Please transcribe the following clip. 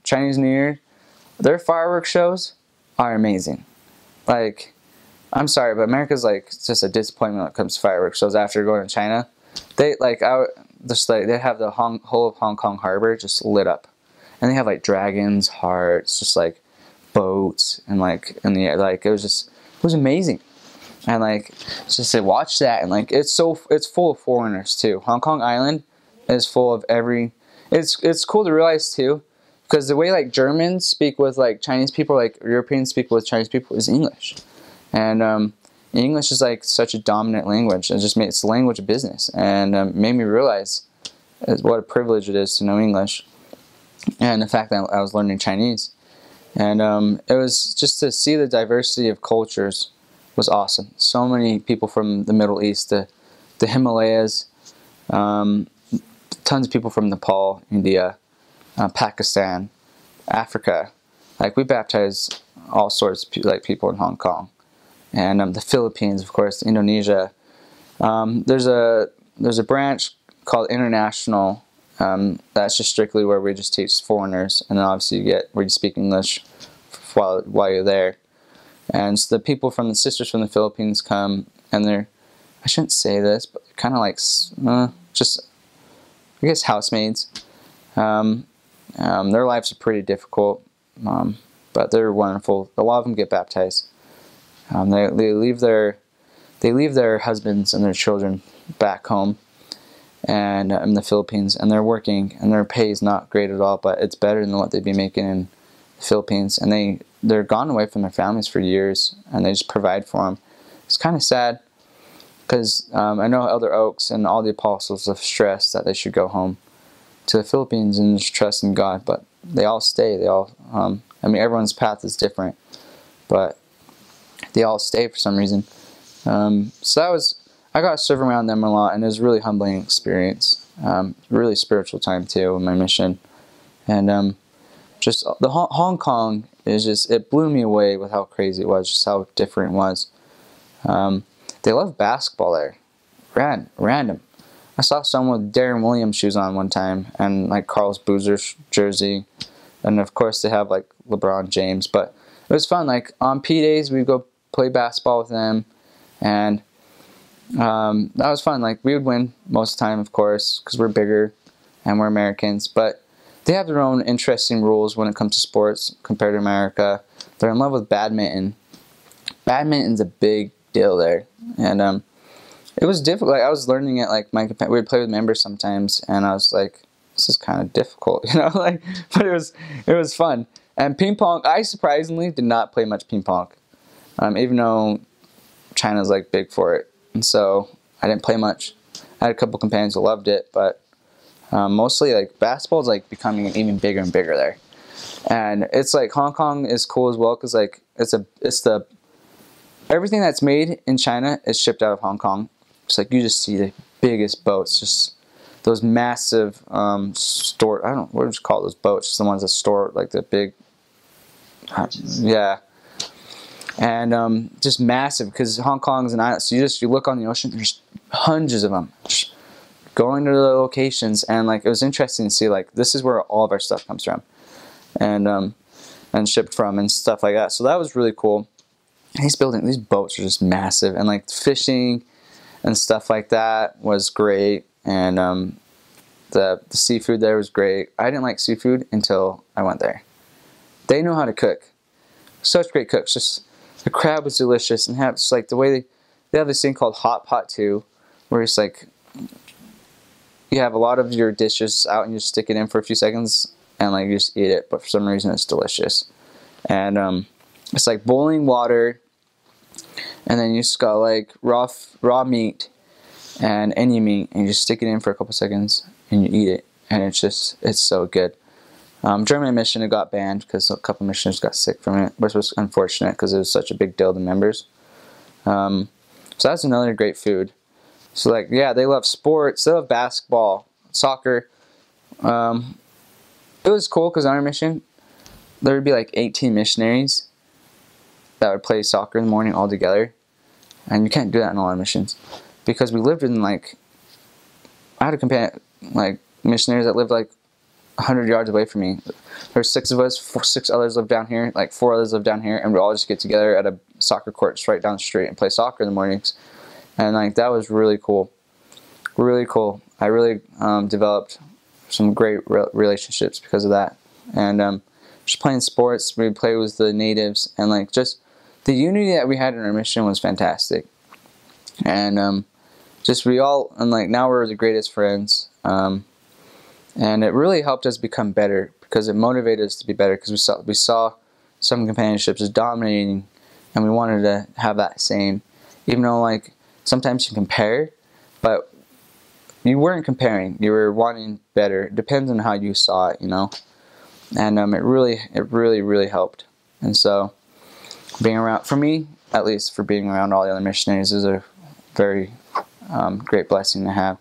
Chinese New Year, their fireworks shows are amazing. Like, I'm sorry, but America's like just a disappointment when it comes to fireworks shows. After going to China, they like they have the whole of Hong Kong harbor just lit up, and they have like dragons, hearts, just like boats, and like in the air. Like it was amazing. And like just to watch that, and like it's full of foreigners too. Hong Kong Island is full of it's cool to realize too, because the way like Germans speak with like Chinese people, like Europeans speak with Chinese people, is English. And English is like such a dominant language. It's the language of business, and made me realize what a privilege it is to know English, and the fact that I was learning Chinese. And it was just to see the diversity of cultures was awesome. So many people from the Middle East, the Himalayas, tons of people from Nepal, India, Pakistan, Africa. Like we baptized all sorts of like people in Hong Kong, and the Philippines, of course, Indonesia. There's a branch called International. That's just strictly where we just teach foreigners, and then obviously where you speak English while you're there. And so the people from the sisters from the Philippines come, and they're, I shouldn't say this, but they're kind of like just, I guess, housemaids. Their lives are pretty difficult, but they're wonderful. A lot of them get baptized. They leave their husbands and their children back home, and in the Philippines, and they're working, and their pay is not great at all, but it's better than what they'd be making in the Philippines. And they're gone away from their families for years, and they just provide for them. It's kind of sad, because I know Elder Oaks and all the apostles have stressed that they should go home to the Philippines and just trust in God, but they all stay. They all, I mean, everyone's path is different, but they all stay for some reason. So I got to serve around them a lot, and it was a really humbling experience. Really spiritual time too in my mission, and just the Hong Kong it blew me away with how crazy it was, just how different it was. They love basketball there, random. I saw someone with Darren Williams shoes on one time, and like Carlos Boozer's jersey, and of course they have like LeBron James. But it was fun. Like on P days, we'd go play basketball with them, and that was fun. Like we would win most of the time, of course, because we're bigger and we're Americans. But they have their own interesting rules when it comes to sports compared to America. They're in love with badminton. Badminton's a big deal there, and it was difficult. Like I was learning it. Like we would play with members sometimes, and I was like, "This is kind of difficult," you know. Like, but it was fun. And ping pong, I surprisingly did not play much ping pong, even though China's like big for it, and so I didn't play much. I had a couple companions who loved it, but mostly like basketball is like becoming even bigger and bigger there. And it's like Hong Kong is cool as well, because like everything that's made in China is shipped out of Hong Kong. It's like you just see the biggest boats, just those massive store. I don't know what would you call those boats. Just the ones that store like the big, yeah, and just massive, because Hong Kong is an island. So you look on the ocean. There's hundreds of them going to the locations, and like it was interesting to see like this is where all of our stuff comes from, and shipped from and stuff like that. So that was really cool. These boats are just massive, and like fishing and stuff like that was great, and the seafood there was great. I didn't like seafood until I went there. They know how to cook. Such great cooks. Just the crab was delicious, and it's like the way they have this thing called hot pot too, where it's like you have a lot of your dishes out and you just stick it in for a few seconds and like you just eat it, but for some reason it's delicious. And it's like boiling water, and then you just got like raw meat and any meat, and you just stick it in for a couple seconds and you eat it, and it's so good. German mission, it got banned because a couple missionaries got sick from it, which was unfortunate because it was such a big deal to members. So that's another great food. So like, yeah, they love sports. They love basketball, soccer. It was cool because on our mission, there would be like 18 missionaries that would play soccer in the morning all together. And you can't do that in all our missions, because we lived in like, I had a companion, like missionaries that lived like 100 yards away from me. There's 6 of us, 6 others live down here, like 4 others live down here, and we all just get together at a soccer court just right down the street and play soccer in the mornings. And like that was really cool, really cool. I really developed some great relationships because of that. And just playing sports, we play with the natives, and like just the unity that we had in our mission was fantastic. And just we all, and like now we're the greatest friends. And it really helped us become better because it motivated us to be better, because we saw some companionships as dominating, and we wanted to have that same. Even though like sometimes you compare, but you weren't comparing, you were wanting better. It depends on how you saw it, you know. And it really helped. And so being around, for me at least, for being around all the other missionaries is a very great blessing to have.